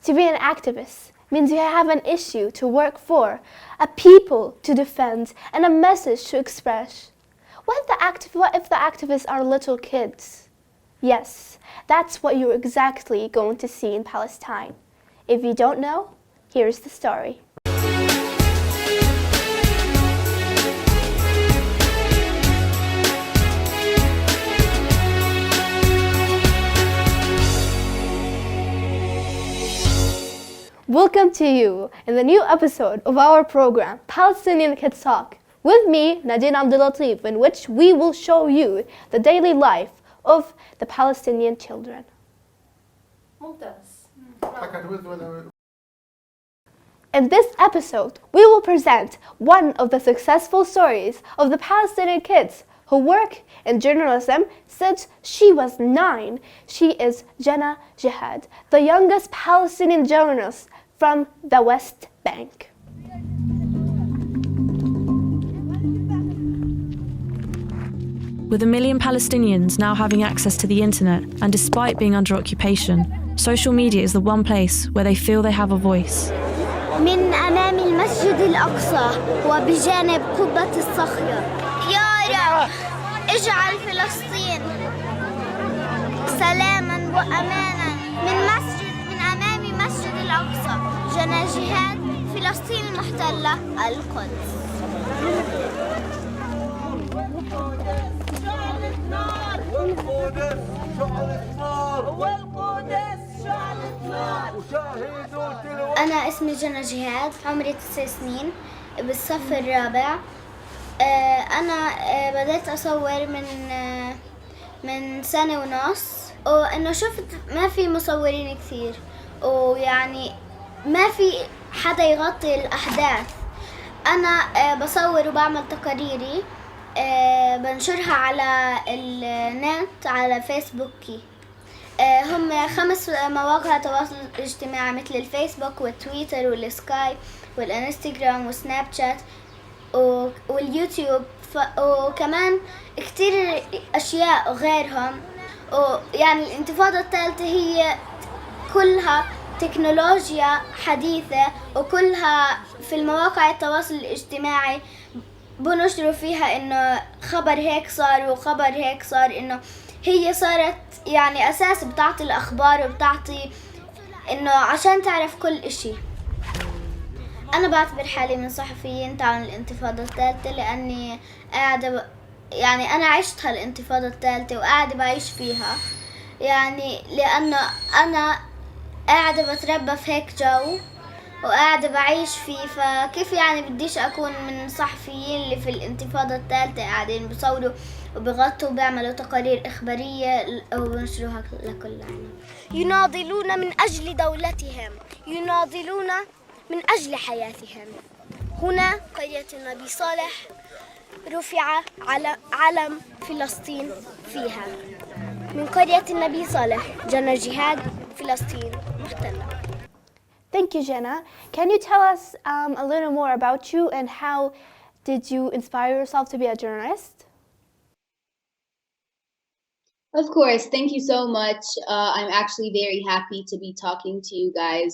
To be an activist means you have an issue to work for, a people to defend, and a message to express. What if the activists are little kids? Yes, that's what you're exactly going to see in Palestine. If you don't know, here's the story. Welcome to you in the new episode of our program, Palestinian Kids Talk, with me, Nadine Abdulatif, in which we will show you the daily life of the Palestinian children. In this episode, we will present one of the successful stories of the Palestinian kids who work in journalism since she was 9. She is Jennas Jihad, the youngest Palestinian journalist from the West Bank. With 1 million Palestinians now having access to the internet, and despite being under occupation, social media is the one place where they feel they have a voice. من أمام المسجد الأقصى وبجانب قبة الصخرة. يا رب اجعل فلسطين سلاما وأمانا من أمام مسجد الأقصى. جناس جهاد فلسطين المحتلة القدس. أنا اسمي جناس جهاد، عمري 9 سنين، بالصف الرابع. أنا بدأت أصور من سنة ونص، وإنه شفت ما في مصورين كثير، ويعني ما في حدا يغطي الأحداث. أنا بصور وبعمل تقاريري، بنشرها على النت على فيسبوكي. هم 5 مواقع تواصل اجتماعي مثل الفيسبوك والتويتر والسكايب والانستغرام وسناب شات واليوتيوب، وكمان كتير أشياء غيرهم. ويعني الانتفاضة الثالثة هي كلها تكنولوجيا حديثة، وكلها في المواقع التواصل الاجتماعي بنشروا فيها إنه خبر هيك صار وخبر هيك صار، إنه هي صارت يعني أساس بتعطي الأخبار وبتعطي إنه عشان تعرف كل إشي. أنا بعتبر حالي من صحفيين تاعون الانتفاضة الثالثة، لأني قاعدة يعني أنا عشت هالانتفاضة الثالثة وقاعدة بعيش فيها، يعني لأنه أنا قاعدة بتربى في هيك جو وقاعدة بعيش فيه، فكيف يعني بديش أكون من صحفيين اللي في الانتفاضة الثالثة قاعدين بصوروا وبغطوا وبيعملوا تقارير إخبارية وبنشروها لكل العالم. يناضلون من أجل دولتهم، يناضلون من أجل حياتهم. هنا قرية النبي صالح رفع علم فلسطين فيها. من قرية النبي صالح، جناس جهاد، فلسطين محتلة. Thank you, Jenna. Can you tell us a little more about you and how did you inspire yourself to be a journalist? Of course. Thank you so much. I'm actually very happy to be talking to you guys.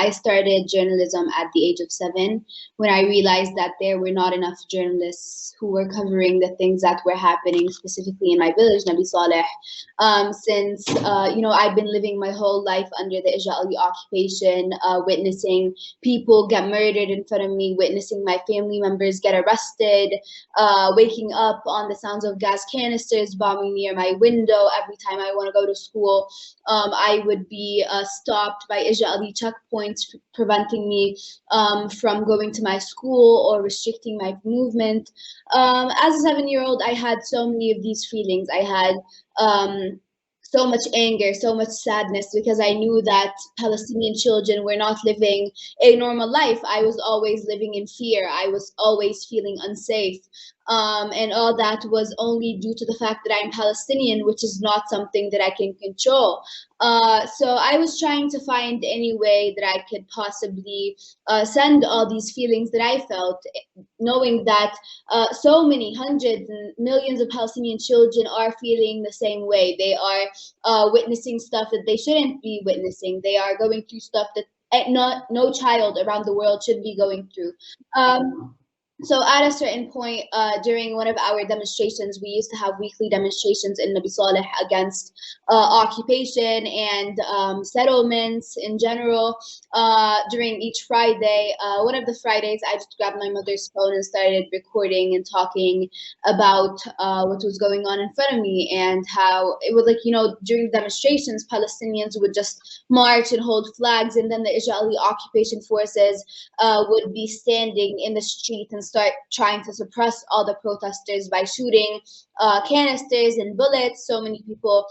I started journalism at the age of 7 when I realized that there were not enough journalists who were covering the things that were happening specifically in my village, Nabi Saleh. Since, I've been living my whole life under the Israeli occupation, witnessing people get murdered in front of me, witnessing my family members get arrested, waking up on the sounds of gas canisters bombing near my window. Every time I want to go to school, I would be stopped by Israeli checkpoints, preventing me from going to my school or restricting my movement. As a 7-year-old, I had so many of these feelings. I had so much anger, so much sadness, because I knew that Palestinian children were not living a normal life. I was always living in fear. I was always feeling unsafe. And all that was only due to the fact that I'm Palestinian, which is not something that I can control. So I was trying to find any way that I could possibly send all these feelings that I felt, knowing that so many hundreds and millions of Palestinian children are feeling the same way. They are witnessing stuff that they shouldn't be witnessing. They are going through stuff that no child around the world should be going through. So at a certain point, during one of our demonstrations, we used to have weekly demonstrations in Nabi Saleh against occupation and settlements in general. During each Friday, one of the Fridays, I just grabbed my mother's phone and started recording and talking about what was going on in front of me, and how it was like, during demonstrations, Palestinians would just march and hold flags, and then the Israeli occupation forces would be standing in the street and start trying to suppress all the protesters by shooting canisters and bullets. So many people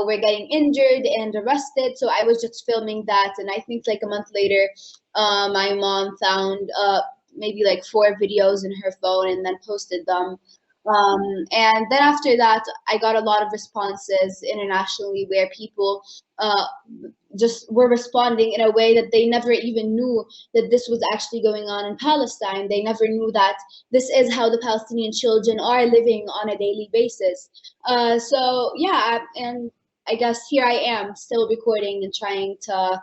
were getting injured and arrested. So I was just filming that, and I think like a month later, my mom found maybe like 4 videos in her phone and then posted them. And then after that, I got a lot of responses internationally where people just were responding in a way that they never even knew that this was actually going on in Palestine. They never knew that this is how the Palestinian children are living on a daily basis. So yeah, and I guess here I am still recording and trying to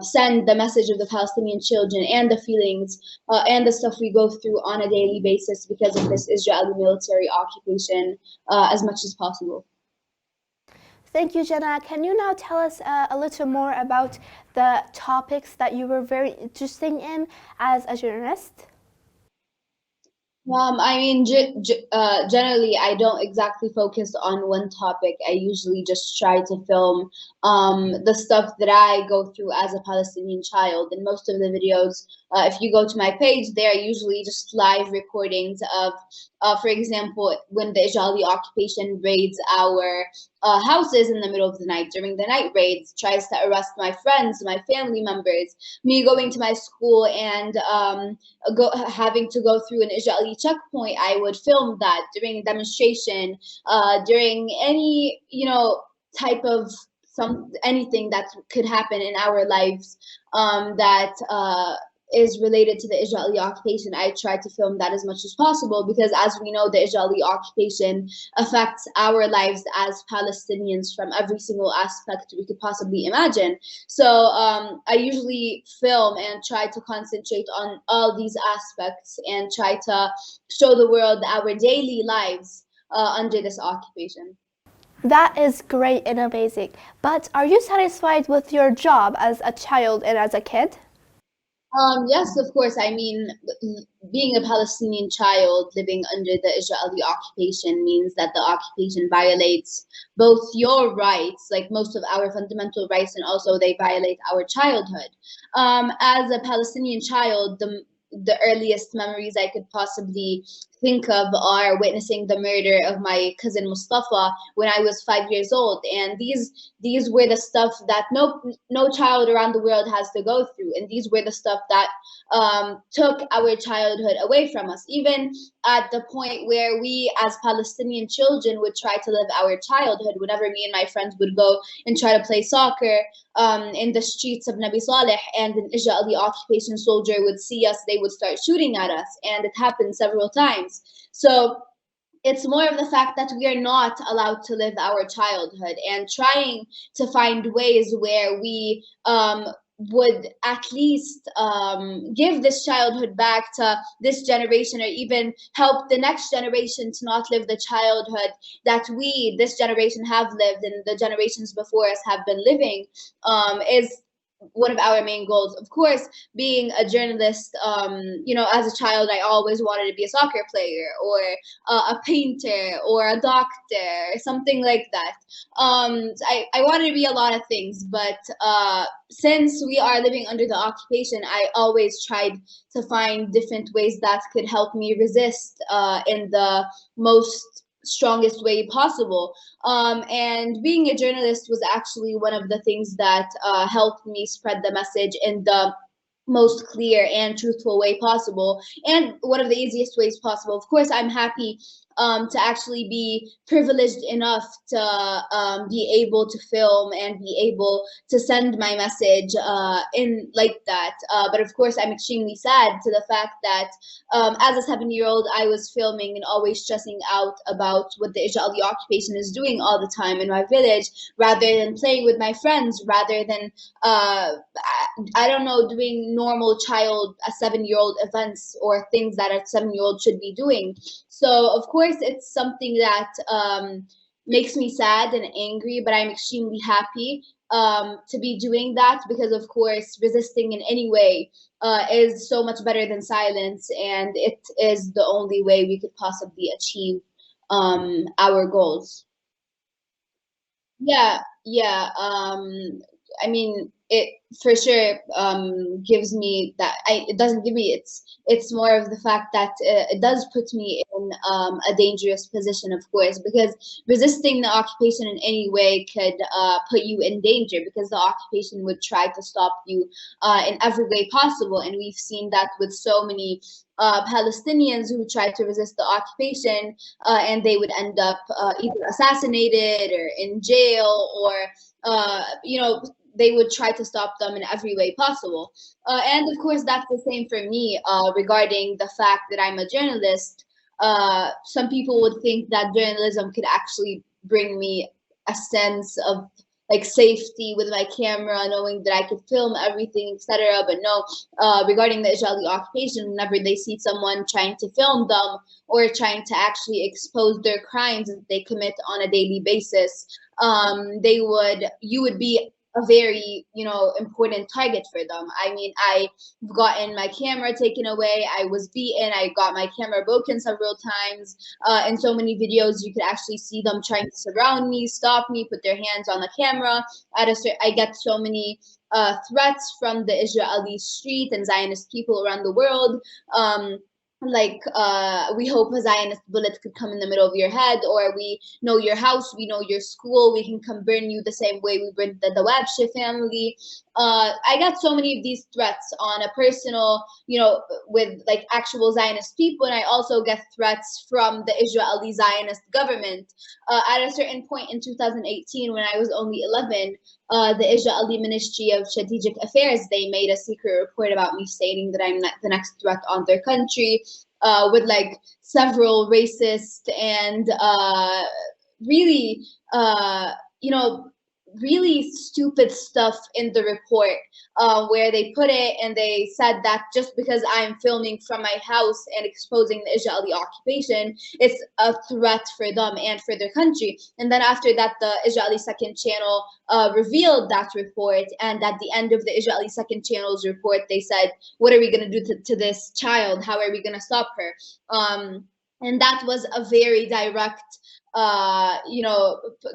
send the message of the Palestinian children and the feelings and the stuff we go through on a daily basis because of this Israeli military occupation as much as possible. Thank you, Jenna. Can you now tell us a little more about the topics that you were very interested in as a journalist? I mean, generally, I don't exactly focus on one topic. I usually just try to film the stuff that I go through as a Palestinian child. And most of the videos, if you go to my page, they're usually just live recordings of, for example, when the Israeli occupation raids our houses in the middle of the night, during the night raids, tries to arrest my friends, my family members, me going to my school and having to go through an Israeli checkpoint. I would film that during a demonstration, during any, type of anything that could happen in our lives that is related to the Israeli occupation. I try to film that as much as possible because, as we know, the Israeli occupation affects our lives as Palestinians from every single aspect we could possibly imagine. So I usually film and try to concentrate on all these aspects and try to show the world our daily lives under this occupation. That is great and amazing. But are you satisfied with your job as a child and as a kid? Yes, of course. I mean, being a Palestinian child living under the Israeli occupation means that the occupation violates both your rights, like most of our fundamental rights, and also they violate our childhood. As a Palestinian child, the earliest memories I could possibly think of are witnessing the murder of my cousin Mustafa when I was 5 years old, and these were the stuff that no child around the world has to go through, and these were the stuff that took our childhood away from us. Even at the point where we as Palestinian children would try to live our childhood, whenever me and my friends would go and try to play soccer in the streets of Nabi Saleh, and an Israeli occupation soldier would see us, they would start shooting at us, and it happened several times. So it's more of the fact that we are not allowed to live our childhood, and trying to find ways where we would at least give this childhood back to this generation, or even help the next generation to not live the childhood that this generation, have lived and the generations before us have been living, is one of our main goals. Of course, being a journalist, as a child, I always wanted to be a soccer player, or a painter, or a doctor, something like that. I wanted to be a lot of things, but since we are living under the occupation, I always tried to find different ways that could help me resist in the most strongest way possible. And being a journalist was actually one of the things that helped me spread the message in the most clear and truthful way possible, and one of the easiest ways possible. Of course, I'm happy to actually be privileged enough to be able to film and be able to send my message in like that. But of course, I'm extremely sad to the fact that as a 7-year-old, I was filming and always stressing out about what the Israeli occupation is doing all the time in my village, rather than playing with my friends, rather than I don't know, doing normal child, a 7-year-old events or things that a 7-year-old should be doing. So of course, it's something that makes me sad and angry, but I'm extremely happy to be doing that, because of course, resisting in any way is so much better than silence, and it is the only way we could possibly achieve our goals. Yeah. I mean, it for sure gives me that. It doesn't give me. It's more of the fact that it does put me in a dangerous position, of course, because resisting the occupation in any way could put you in danger, because the occupation would try to stop you in every way possible, and we've seen that with so many Palestinians who tried to resist the occupation, and they would end up either assassinated or in jail, or they would try to stop them in every way possible. And of course, that's the same for me regarding the fact that I'm a journalist. Some people would think that journalism could actually bring me a sense of like safety with my camera, knowing that I could film everything, etc. But no, regarding the Israeli occupation, whenever they see someone trying to film them or trying to actually expose their crimes that they commit on a daily basis, you would be a very important target for them. I mean, I've gotten my camera taken away, I was beaten, I got my camera broken several times. In so many videos, you could actually see them trying to surround me, stop me, put their hands on the camera. I get so many threats from the Israeli street and Zionist people around the world. We hope a Zionist bullet could come in the middle of your head, or we know your house, we know your school, we can come burn you the same way we burned the Dawabshe family. I got so many of these threats on a personal, with like actual Zionist people, and I also get threats from the Israeli Zionist government. At a certain point in 2018, when I was only 11, the Israeli Ministry of Strategic Affairs, they made a secret report about me, stating that I'm the next threat on their country, with like several racist and really, really stupid stuff in the report, where they put it and they said that just because I'm filming from my house and exposing the Israeli occupation, it's a threat for them and for their country. And then after that, the Israeli Second Channel revealed that report, and at the end of the Israeli Second Channel's report, they said, what are we going to do to this child? How are we going to stop her? And that was a very direct,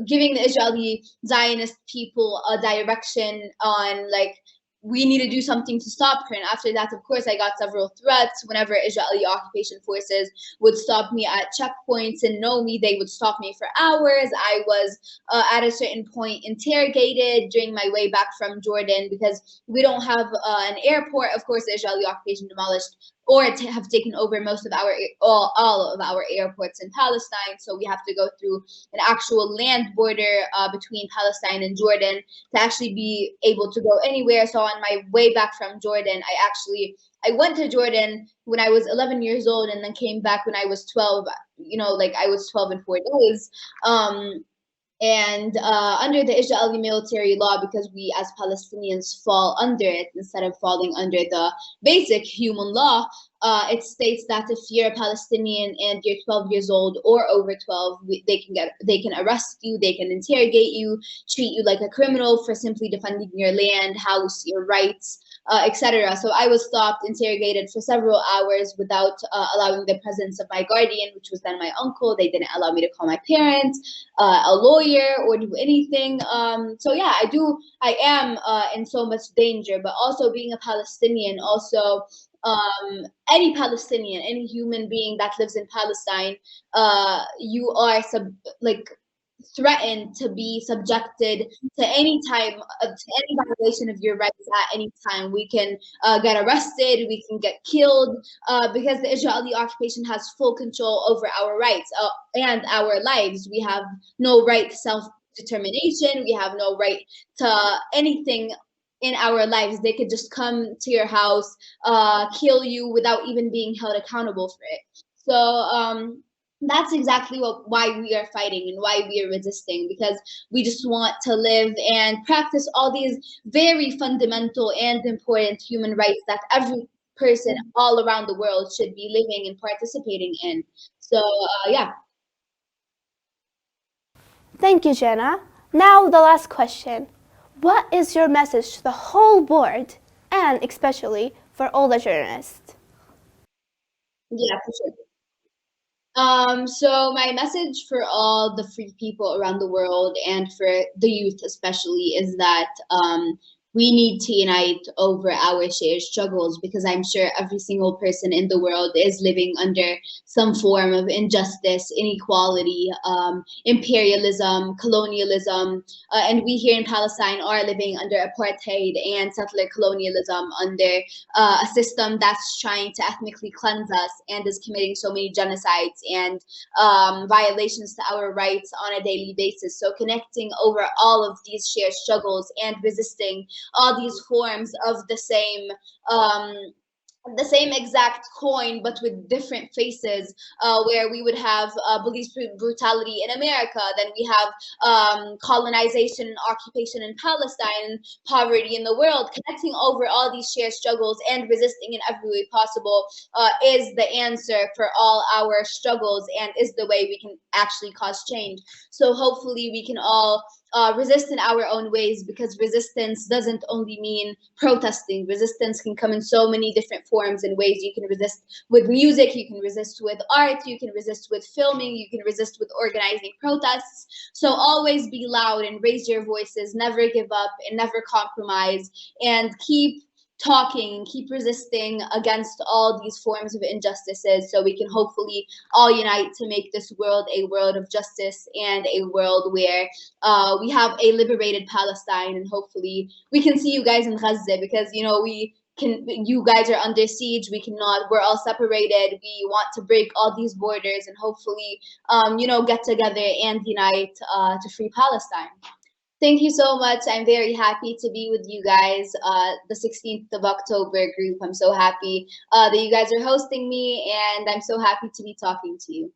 giving the Israeli Zionist people a direction on like, we need to do something to stop her. And after that, of course, I got several threats. Whenever Israeli occupation forces would stop me at checkpoints and know me, they would stop me for hours. I was at a certain point interrogated during my way back from Jordan, because we don't have an airport. Of course, the Israeli occupation demolished or have taken over most of our all of our airports in Palestine. So we have to go through an actual land border between Palestine and Jordan to actually be able to go anywhere. So on my way back from Jordan, I went to Jordan when I was 11 years old, and then came back when I was 12. I was 12 in 4 days. And under the Israeli military law, because we as Palestinians fall under it instead of falling under the basic human law, it states that if you're a Palestinian and you're 12 years old or over 12, they can arrest you, they can interrogate you, treat you like a criminal for simply defending your land, house, your rights, etc. So I was stopped, interrogated for several hours without allowing the presence of my guardian, which was then my uncle. They didn't allow me to call my parents, a lawyer, or do anything. So yeah, I am in so much danger. But also being a Palestinian, also any Palestinian, any human being that lives in Palestine, you are threatened to be subjected to any time to any violation of your rights at any time. We can get arrested, we can get killed, because the Israeli occupation has full control over our rights and our lives. We have no right to self-determination. We have no right to anything in our lives. They could just come to your house, kill you without even being held accountable for it. So that's exactly why we are fighting and why we are resisting, because we just want to live and practice all these very fundamental and important human rights that every person all around the world should be living and participating in. So yeah. Thank you, Jenna. Now the last question. What is your message to the whole board, and especially for all the journalists? Yeah, for sure. So my message for all the free people around the world and for the youth especially is that we need to unite over our shared struggles, because I'm sure every single person in the world is living under some form of injustice, inequality, imperialism, colonialism, and we here in Palestine are living under apartheid and settler colonialism, under a system that's trying to ethnically cleanse us and is committing so many genocides and violations to our rights on a daily basis. So connecting over all of these shared struggles and resisting all these forms of the same exact coin but with different faces, where we would have police brutality in America, then we have colonization and occupation in Palestine, poverty in the world. Connecting over all these shared struggles and resisting in every way possible is the answer for all our struggles and is the way we can actually cause change. So hopefully we can all resist in our own ways, because resistance doesn't only mean protesting. Resistance can come in so many different forms and ways. You can resist with music, you can resist with art, you can resist with filming, you can resist with organizing protests. So always be loud and raise your voices, never give up and never compromise, and keep talking and keep resisting against all these forms of injustices, so we can hopefully all unite to make this world a world of justice and a world where we have a liberated Palestine. And hopefully we can see you guys in Gaza, because you guys are under siege. We're all separated. We want to break all these borders and hopefully get together and unite to free Palestine. Thank you so much. I'm very happy to be with you guys, the 16th of October group. I'm so happy that you guys are hosting me, and I'm so happy to be talking to you.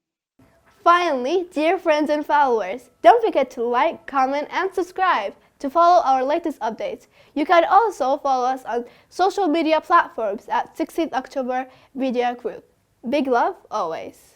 Finally, dear friends and followers, don't forget to like, comment, and subscribe to follow our latest updates. You can also follow us on social media platforms at 16th October Media Group. Big love always.